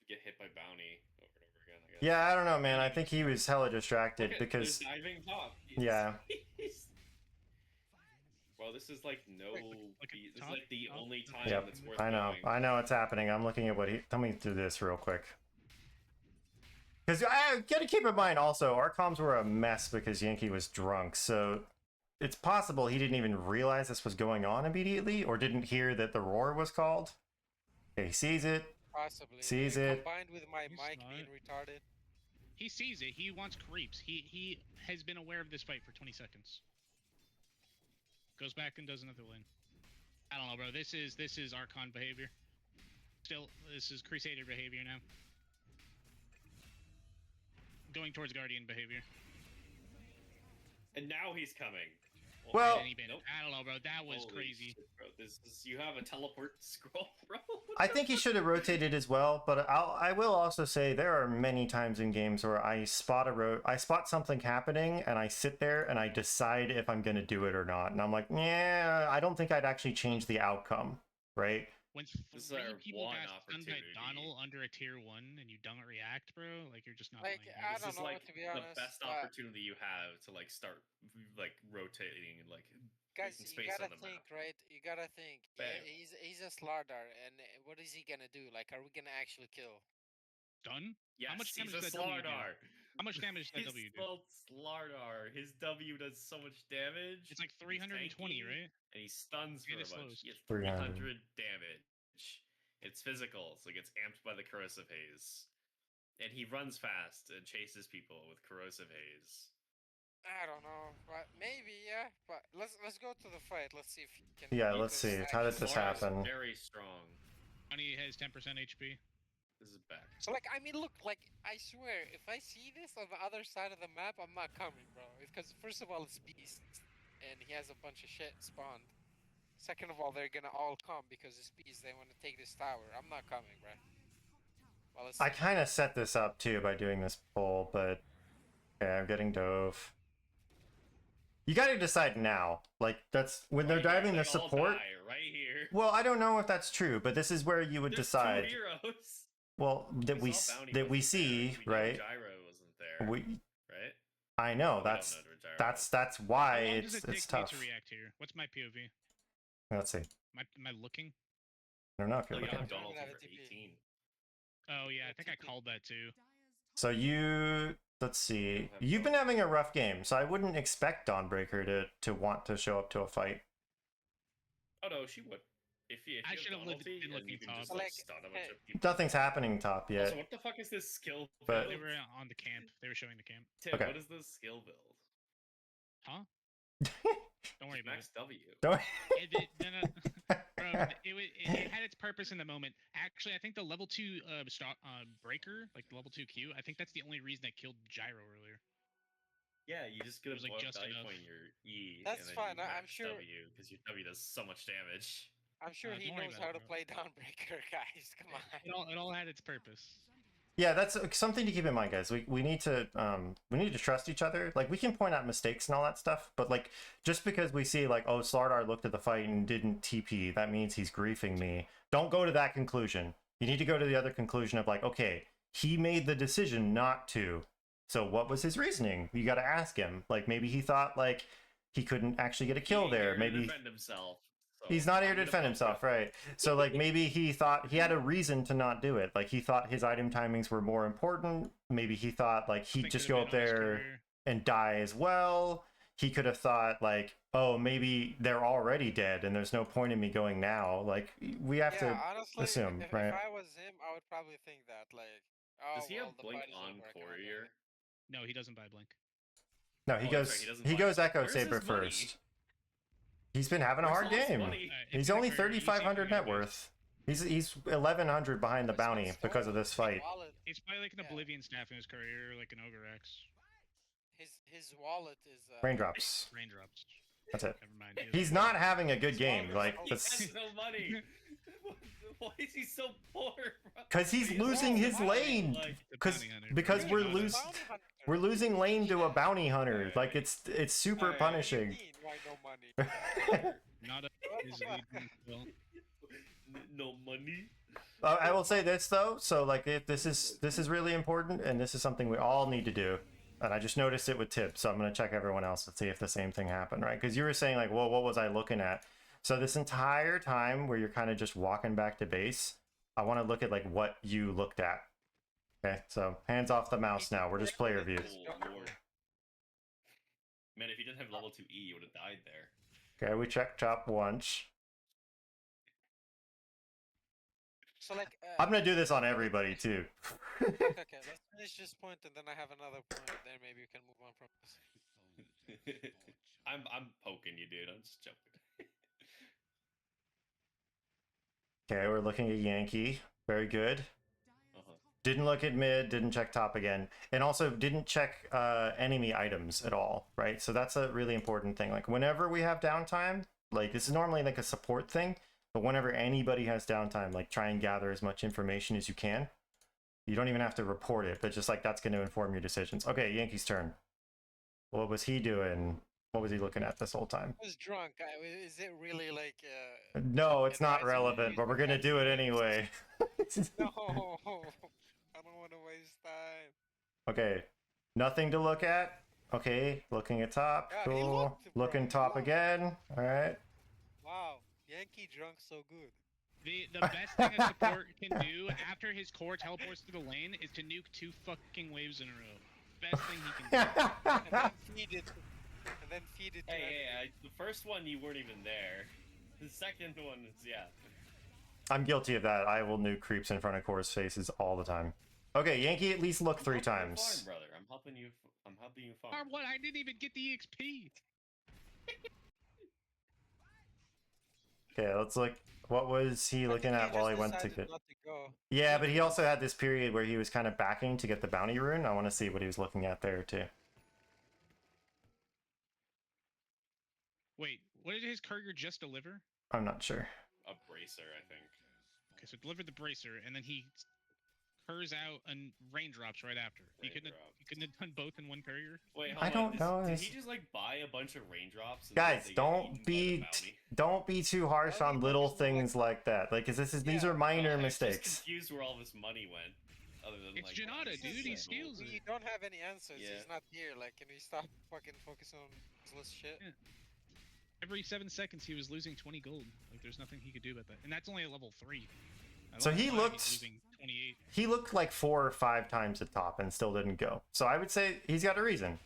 get hit by bounty over and over again, I guess. Yeah, I don't know, man. I think he was hella distracted Look at because this diving top. Yeah. Well, this is like no. Like a This is top- like the top- only top- time Yep, that's worth I know. going. I know it's happening. I'm looking at what he. Tell me through this real quick. Because I gotta keep in mind also, our comms were a mess because Yankee was drunk. So it's possible he didn't even realize this was going on immediately, or didn't hear that the roar was called. Okay, he sees it. Possibly. Sees it. Combined with my He's mic not. being retarded. He sees it. He wants creeps. He has been aware of this fight for 20 seconds. Goes back and does another lane. I don't know, bro. This is Archon behavior. Still, this is Crusader behavior now. Going towards Guardian behavior. And now he's coming. Well- And he been- I don't know, bro. That was Holy crazy. shit, bro. This is, you have a teleport scroll, bro. I think he should have rotated as well, but I will also say there are many times in games where I spot something happening and I sit there and I decide if I'm gonna do it or not, and I'm like, yeah, I don't think I'd actually change the outcome, right? When This is 3 our people one got stunned by opportunity. Donald under a tier 1 and you don't react, bro, like you're just not Like, playing. I This don't is know, like to be honest, the best but- opportunity you have to like start like rotating and like Guys, making you space on gotta the think, map. right? You gotta think. Yeah, Bam. he's a Slardar, and what is he gonna do? Like, are we gonna actually kill? Done? Yes, much he's damage a does that W do? Slardar. How much damage does that W He's do? spelled Slardar. His W does so much damage. It's like he's 320, tanky, right? And he stuns for And a it bunch. slows. He gets 300. 300 damage. It's physical, so it gets amped by the corrosive haze. And he runs fast and chases people with corrosive haze. I don't know, but maybe, yeah. But let's go to the fight. Let's see if he can. Yeah, beat let's this see. How did action. this Slardar's happen? very strong. Honey has 10% HP. This is back. So, like, I mean, look, like, I swear, if I see this on the other side of the map, I'm not coming, bro. Because first of all, it's Beast, and he has a bunch of shit spawned. Second of all, they're gonna all come because it's Beast. They want to take this tower. I'm not coming, bro. Well, let's I see. kind of set this up too by doing this poll, but okay, I'm getting dove. You got to decide now. Like that's when they're Right here, driving they the all support. die right here. Well, I don't know if that's true, but this is where you would There's decide. 2 heroes. Well, that we saw Bounty that we wasn't there. see, We know right? Gyro wasn't there. We right? I know We don't that's know where Gyro that's was. why How long does it take it's me tough. to react here? What's my POV? Let's see. Am I looking? I don't know if you're Oh, you looking. have Don't Donald have over a TP. 18. Oh yeah, I Yeah, think I TP. called that too. So let's see. have You've been both. having a rough game, so I wouldn't expect Dawnbreaker to want to show up to a fight. Oh no, she would. If you I have should have Donald been and looking you can top. just like Like, stun a bunch hey. of people. Nothing's happening top yet. Also, what the fuck is this skill But- build? They were on the camp. They were showing the camp. Tim, Okay. what is this skill build? Huh? Don't worry about Max it. W. Don't. Bro, it had its purpose in the moment. Actually, I think the level 2 breaker, like the level 2 Q, I think that's the only reason I killed Gyro earlier. Yeah, you just get It was, a like, blow just die enough. point your E. That's and then fine, You I'm max sure- W because your W does so much damage. I'm sure he don't worry knows about how it, to bro. play Dawnbreaker, guys. Come on. It all had its purpose. Yeah, that's something to keep in mind, guys. We need to trust each other. Like we can point out mistakes and all that stuff, but like just because we see like, oh, Slardar looked at the fight and didn't TP, that means he's griefing me. Don't go to that conclusion. You need to go to the other conclusion of like, okay, he made the decision not to. So what was his reasoning? You got to ask him. Like maybe he thought like he couldn't actually get a kill He there. here to Maybe defend himself. So he's not here I'm to gonna defend fuck himself, with- right? So like maybe he thought he had a reason to not do it. Like he thought his item timings were more important. Maybe he thought like he'd Something just could've go been up on his there career. and die as well. He could have thought like, oh, maybe they're already dead and there's no point in me going now. Like we have Yeah, to honestly, assume, if right? I was him, I would probably think that, like, oh, Does he well, have the blink fight is on over, I cannot do courier? anything. No, he doesn't buy Blink. No, he Oh, goes that's right, he doesn't he buy goes it. Echo Where's Saber his money? first. He's been having a Where's hard all his game. money? He's only 3,500 net worth. He's 1,100 behind the That's not bounty because of stolen, this his fight. wallet- He's probably like an Yeah. Oblivion staff in his career, like an Ogre X. His wallet is Raindrops. Raindrops. That's it. Never mind. he He's doesn't- not having a good His game. wallet Like is He that's has no money. Why is he so poor? Bro? because he's He's losing all his money, lane. like- The Because bounty hunter. because Bounty we're hunter. losing bounty hunter. we're losing lane to a bounty hunter. Right. Like it's super What punishing. do you mean, why no money? Not a What his the fuck? agent, well, No money. I will say this though. So like, this is really important, and this is something we all need to do. And I just noticed it with Tib, so I'm gonna check everyone else and see if the same thing happened, right? Because you were saying like, well, what was I looking at? So this entire time where you're kind of just walking back to base, I want to look at like what you looked at. Okay, so hands off the mouse now. We're just player views. Oh, Lord. Man, if he didn't have level 2 E, he would have died there. Okay, we checked top once. So like, I'm gonna do this on everybody too. okay, let's finish this point, and then I have another point. Then maybe we can move on from this. I'm poking you, dude. I'm just joking. Okay, we're looking at Yankee. Very good. Uh-huh. Didn't look at mid, didn't check top again, and also didn't check enemy items at all, right? So that's a really important thing. Like whenever we have downtime, like this is normally like a support thing, but whenever anybody has downtime, like try and gather as much information as you can. You don't even have to report it, but just like that's going to inform your decisions. Okay, Yankee's turn. What was he doing? What was he looking at this whole time? I was drunk. Is it really like? No, it's not advisable relevant, but we're going to do it anyway. No, I don't want to waste time. Okay, nothing to look at. Okay, looking at top. Yeah, he Cool. looked, bro, Looking he top looked. again. All right. Wow, Yankee drunk so good. The best thing a support can do after his core teleports to the lane is to nuke 2 fucking waves in a row. Best thing he can do. And then feed it. And then feed it. To Hey, the first one you weren't even there. The second one is I'm guilty of that. I will nuke creeps in front of core's faces all the time. Okay, Yankee at least look 3 times. Farm, brother. I'm helping you. I'm helping you farm. What? I didn't even get the EXP. Okay, let's look. What was he looking at while he went to decided get? not to go. Yeah, but he also had this period where he was kind of backing to get the bounty rune. I want to see what he was looking at there too. Wait, what did his courier just deliver? I'm not sure. A bracer, I think. Okay, so delivered the bracer, and then he curs out and raindrops right after. He couldn't have done both in one courier. Wait, I don't know. Did he just like buy a bunch of raindrops? And Guys, they get eaten by the don't be too harsh on little things like that. Like, 'cause these are bounty? minor I'm mistakes. just confused where all this money went. Other than It's like, Janata, dude. He steals We it. don't have any answers. Yeah. He's not here. Like, can we stop fucking focusing on useless shit? Yeah. Every 7 seconds, he was losing 20 gold. Like, there's nothing he could do about that. And that's only a level 3. So he looked- He's losing 28. He looked like 4 or 5 times at top and still didn't go. So I would say he's got a reason.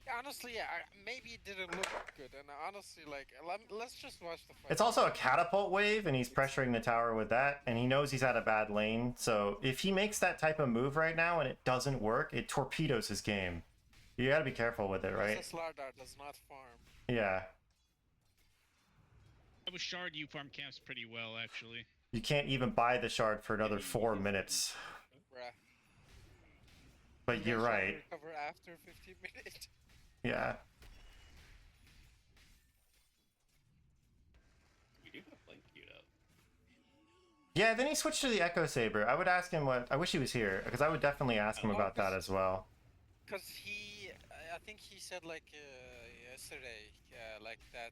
Yeah, honestly, yeah, maybe it didn't look good. And honestly, like, let's just watch the fight. It's also a catapult wave, and he's pressuring the tower with that, and he knows he's at a bad lane. So if he makes that type of move right now and it doesn't work, it torpedoes his game. You gotta be careful with it, right? This Lardar does not farm. Yeah. That was Shard you farm camps pretty well, actually. You can't even buy the shard for another 4 minutes. Bruh. But you're right. Recover after 15 minutes. Yeah. We do have Blink queued up. Yeah, then he switched to the Echo Saber. I would ask him what... I wish he was here, because I would definitely ask him about that as well. Because I think he said like yesterday, like that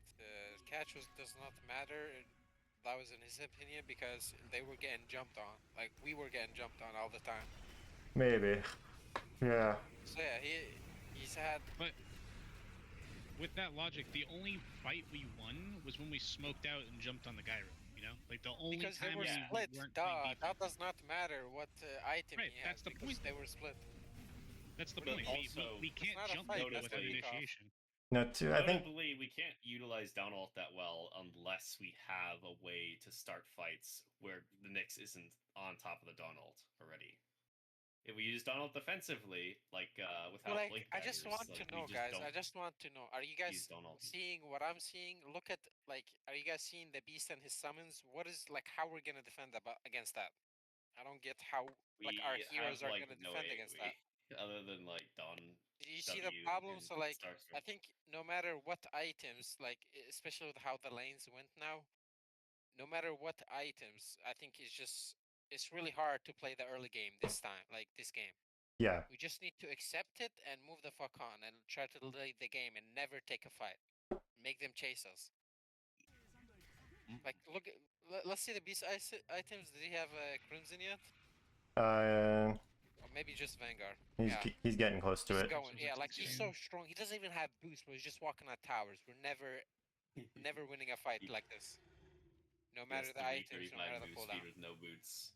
catch does not matter. That was in his opinion because they were getting jumped on. Like we were getting jumped on all the time. Maybe. Yeah. So yeah, he's had. But with that logic, the only fight we won was when we smoked out and jumped on the gyro. You know, like the only Because they time were we split. weren't Duh, playing that defense. does not matter what item Right, he has that's the because point. they were split. That's the But point. also, We can't not a jump fight, Dota that's without a leak off. initiation. No, too. I think... Notably, we can't utilize down ult that well unless we have a way to start fights where the Nyx isn't on top of the dawn ult already. If we use dawn ult defensively, like without Like, blink I just daggers, want to like, we know, just guys. don't I just want to know. Are you guys use dawn ult. seeing what I'm seeing? Look at like, are you guys seeing the beast and his summons? What is like how we're gonna defend against that? I don't get how like our heroes are gonna defend against that. Other than like dawn. Do you see the W problem? and So like, Starstruck. I think no matter what items, like especially with how the lanes went now, no matter what items, I think it's really hard to play the early game this time, like this game. Yeah. We just need to accept it and move the fuck on and try to delay the game and never take a fight. Make them chase us. Like, look. Let's see the beast items. Did he have Crimson yet? Or maybe just Vanguard. Yeah. He's getting close to He's it. going. Yeah, like he's so strong. He doesn't even have boost, but he's just walking on towers. We're never winning a fight like this. No matter the items, no matter the move speed cooldown. with no boots.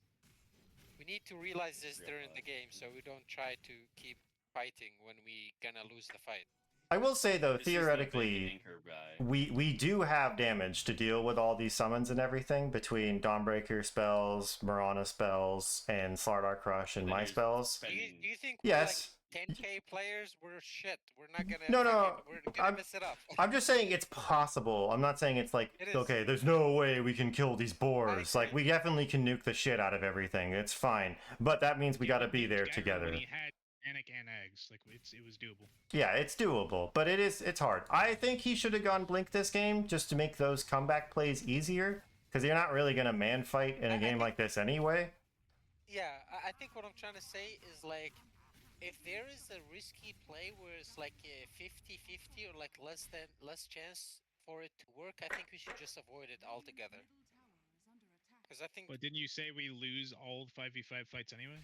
We need to realize this Real during fast. the game, so we don't try to keep fighting when we gonna lose the fight. I will say though, This is the big theoretically, anchor guy. we do have damage to deal with all these summons and everything between Dawnbreaker spells, Mirana spells, and Slardar Crush and Then my you're spells. Do you think Yes. we're like 10k players? We're shit. We're not gonna. No, We're gonna mess it up. I'm just saying it's possible. I'm not saying it's like, It is. okay, there's no way we can kill these boars. Like, agree. we definitely can nuke the shit out of everything. It's fine. But that means we gotta be there together. When he had Panic and eggs, like it was doable. Yeah, it's doable, but it's hard. I think he should have gone Blink this game just to make those comeback plays easier, because you're not really gonna man fight in a game like this anyway. Yeah, I think what I'm trying to say is like, if there is a risky play where it's like a 50-50 or like less chance for it to work, I think we should just avoid it altogether. Because I think But didn't you say we lose all 5v5 fights anyway?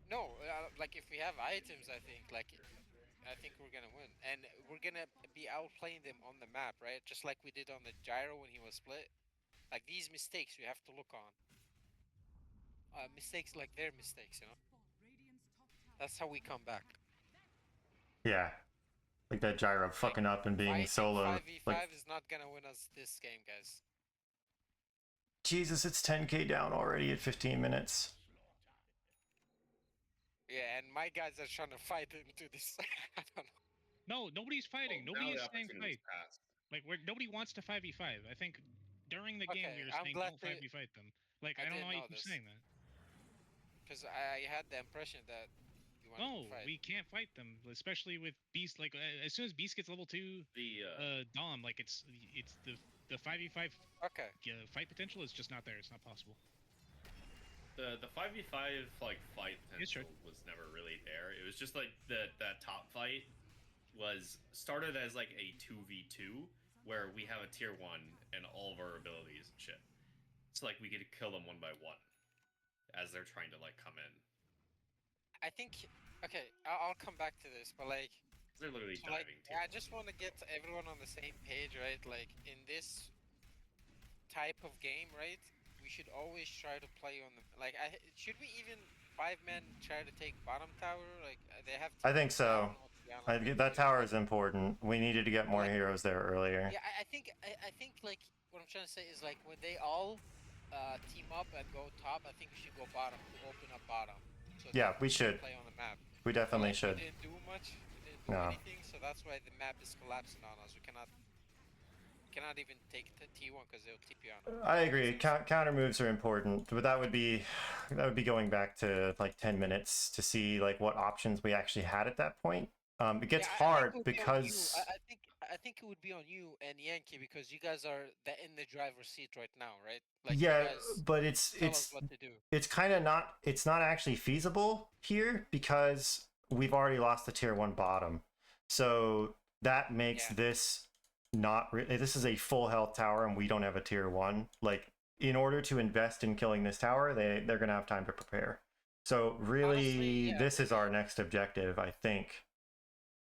no, like if we have items, I think we're gonna win, and we're gonna be outplaying them on the map, right? Just like we did on the gyro when he was split. Like these mistakes we have to look on. Mistakes like their mistakes, you know. That's how we come back. Yeah, like that gyro fucking up and being Fighting solo. 5v5 Like, is not gonna win us this game, guys. Jesus, it's 10k down already at 15 minutes. Yeah, and my guys are trying to fight into this. I don't know. No, nobody's fighting. Well, Nobody now is the saying opportunity's fight. passed. Like nobody wants to 5v5. I think during the game Okay, we were I'm saying glad don't 5v5 them. Like I I don't know didn't why you know keep this. saying that. Because I had the impression that you wanted No, to fight. we can't fight them, especially with Beast. Like as soon as Beast gets level 2, The Dom, like it's the 5v5 Okay. fight potential is just not there. It's not possible. the 5v5 like fight Yes, sure. potential was never really there. It was just like that top fight was started as like a 2v2 where we have a tier 1 and all of our abilities and shit. It's like we could kill them one by one as they're trying to like come in. I think. Okay, I'll come back to this, but like. They're literally So, like, diving tier I 1. just want to get everyone on the same page, right? Like in this type of game, right? We should always try to play on the like. Should we even 5-man try to take bottom tower? Like they have. I think so. don't know, to be honest. That tower is important. We needed to get more heroes there earlier. Yeah, I think like what I'm trying to say is like when they all team up and go top, I think we should go bottom to open up bottom. So Yeah, that we should. play on the map. We definitely Like, should. We didn't do much. We didn't do No. anything, so that's why the map is collapsing on us. We cannot even take the T1 because they'll TP on us. I agree. Counter moves are important, but that would be going back to like 10 minutes to see like what options we actually had at that point. It gets Yeah, hard I think it would be on because you. I think it would be on you and Yankee because you guys are in the driver's seat right now, right? Like yeah, you guys but it's tell us what to do. it's kind of not, it's not actually feasible here because we've already lost the tier 1 bottom. So that makes this not this is a full health tower and we don't have a tier 1. Like in order to invest in killing this tower, they're going to have time to prepare. So really, Honestly, yeah. this is our next objective, I think.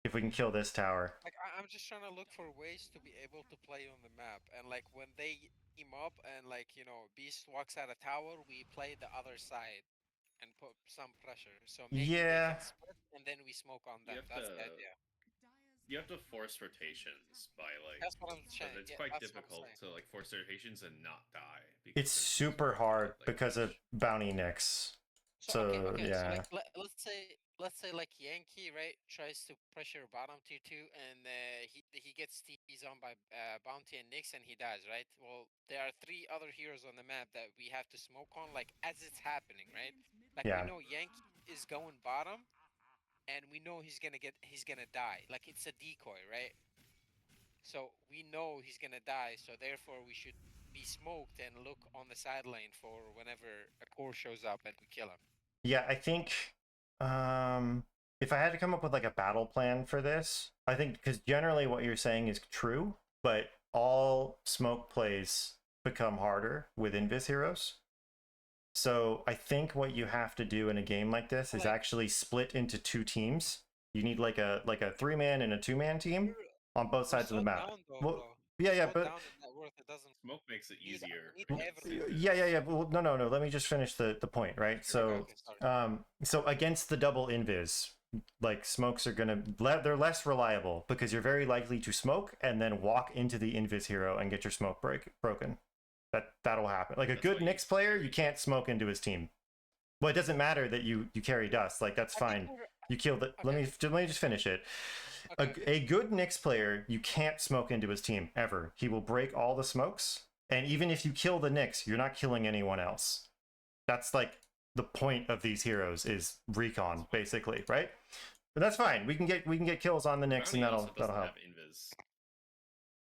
If we can kill this tower. Like I'm just trying to look for ways to be able to play on the map, and like when they team up and like Beast walks out of tower, we play the other side and put some pressure. So maybe they Yeah. can split, and then we smoke on them. have That's to- the idea. You have to force rotations by like. That's what I'm So saying. it's Yeah, quite that's what I'm difficult saying. to like force rotations and not die. because It's there's super hard like, because of bounty nicks. So, Okay, yeah. so like let's say like Yankee, right, tries to pressure bottom tier 2 and he gets TP'd on by Bounty and Nyx and he dies, right? Well, there are 3 other heroes on the map that we have to smoke on like as it's happening, right? Like Yeah. we know Yankee is going bottom and we know he's gonna die. Like it's a decoy, right? So we know he's gonna die, so therefore we should be smoked and look on the side lane for whenever a core shows up and we kill him. Yeah, I think if I had to come up with like a battle plan for this, I think because generally what you're saying is true, but all smoke plays become harder with Invis heroes. So I think what you have to do in a game like this is actually split into 2 teams. You need like a 3-man and a 2-man team on both sides of the map. Down, though, Well, bro. yeah, So but down in net worth, it doesn't Smoke makes it need, easier. need against everything. Invis. yeah. Well, no. Let me just finish the point, right? Okay, So, okay, sorry. so against the double invis, like smokes are gonna they're less reliable because you're very likely to smoke and then walk into the invis hero and get your smoke broken. That'll happen. Like a That's good why you Nyx player, carry you can't smoke into his team. Well, it doesn't matter that you carry dust. Like that's fine. You kill the. Let me just finish it. Okay. A good Nyx player, you can't smoke into his team ever. He will break all the smokes, and even if you kill the Nyx, you're not killing anyone else. That's like the point of these heroes is recon, basically, right? But that's fine. We can get kills on the Nyx, and Bounty also that'll doesn't help. have Invis.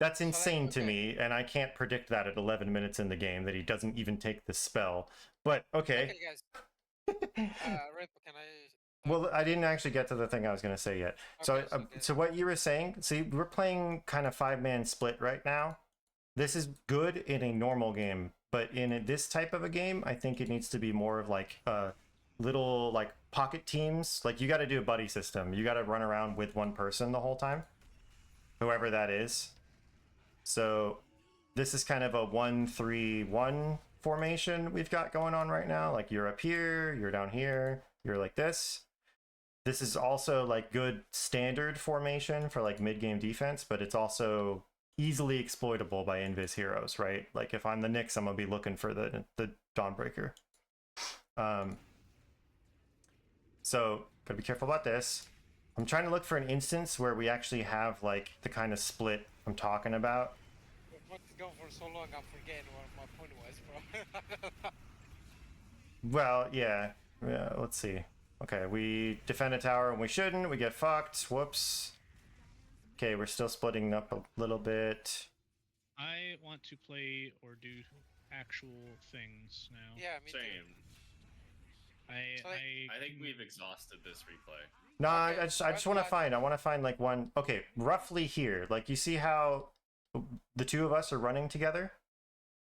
That's insane to okay. me, and I can't predict that at 11 minutes in the game that he doesn't even take the spell. But okay. Okay, guys. Rip, can I? Well, I didn't actually get to the thing I was going to say yet. Okay, So what you were saying, see, we're playing kind of 5-man split right now. This is good in a normal game, but in this type of a game, I think it needs to be more of like little like pocket teams. Like you got to do a buddy system. You got to run around with one person the whole time, whoever that is. So this is kind of a 1-3-1 formation we've got going on right now. Like you're up here, you're down here, you're like this. This is also like good standard formation for like mid-game defense, but it's also easily exploitable by Invis heroes, right? Like if I'm the Nyx, I'm gonna be looking for the Dawnbreaker. So gotta be careful about this. I'm trying to look for an instance where we actually have like the kind of split I'm talking about. What's going for so long? I'm forgetting what my point was, bro. Well, yeah. Let's see. Okay, we defend a tower and we shouldn't. We get fucked. Whoops. Okay, we're still splitting up a little bit. I want to play or do actual things now. Yeah, me too. Same. I think we've exhausted this replay. No, Okay, I just want to find. I want to find like one. Okay, roughly here. Like you see how the 2 of us are running together,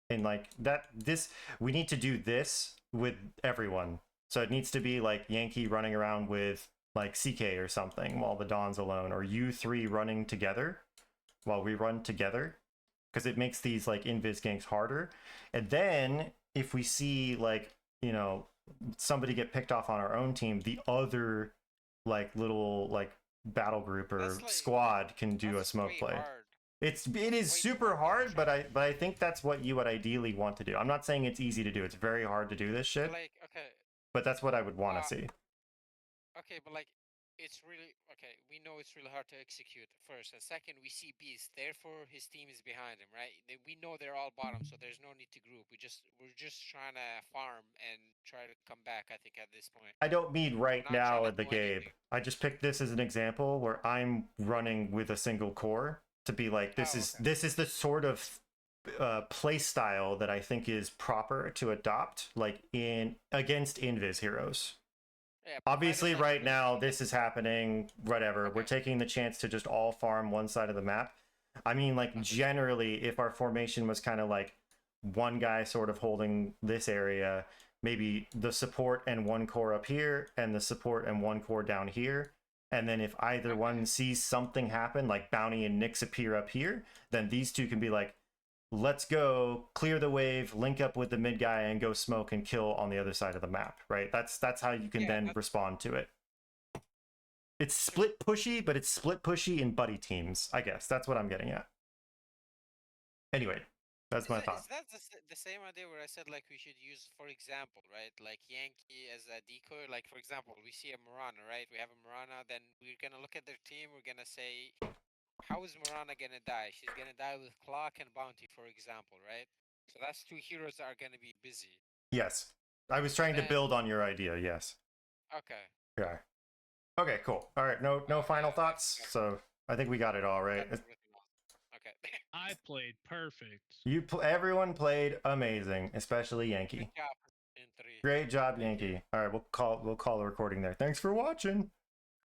and like that. This we need to do this with everyone. So it needs to be like Yankee running around with like CK or something while the Dawn's alone, or you 3 running together while we run together, because it makes these like invis ganks harder. And then if we see like, you know, somebody get picked off on our own team, the other like little like battle group or That's, like, squad can do a That's smoke way play. hard. It is way super too hard, hard. but I think that's what you would ideally want to do. I'm not saying it's easy to do. It's very hard to do this shit, Like, okay, but that's what I would want to see. okay, but like, it's really okay. We know it's really hard to execute first, and second, we see Beast. Therefore, his team is behind him, right? We know they're all bottom, so there's no need to group. We're just trying to farm and try to come back. I think at this point. I don't mean right We're not now trying at to the do game. anything. I just picked this as an example where I'm running with a single core to be like, this Oh, is okay. this is the sort of play style that I think is proper to adopt, like in against Invis heroes. Yeah, Obviously, provided, like, right now this is happening. Whatever, we're Okay. taking the chance to just all farm one side of the map. I mean, like generally, if our formation was kind of like one guy sort of holding this area, maybe the support and one core up here, and the support and one core down here. And then if either Okay. one sees something happen, like Bounty and Nyx appear up here, then these 2 can be like, let's go clear the wave, link up with the mid guy, and go smoke and kill on the other side of the map, right? That's how you can Yeah, then respond to it. It's split pushy, but it's split pushy in buddy teams, I guess. That's what I'm getting at. Anyway, that's my thought. Is that the same idea where I said like we should use, for example, right, like Yankee as a decoy? Like for example, we see a Marana, right? We have a Marana, then we're gonna look at their team. We're gonna say, how is Marana gonna die? She's gonna die with Clock and Bounty, for example, right? So that's 2 heroes that are gonna be busy. Yes. I was trying to Then- build on your idea, yes. Okay. Yeah. Okay, cool. All right, no final thoughts. So I think we got it all right. That's everything else. Okay. I played perfect. Everyone played amazing, especially Yankee. Good job in 3. Great job, Yankey. All right, we'll call the recording there. Thanks for watching.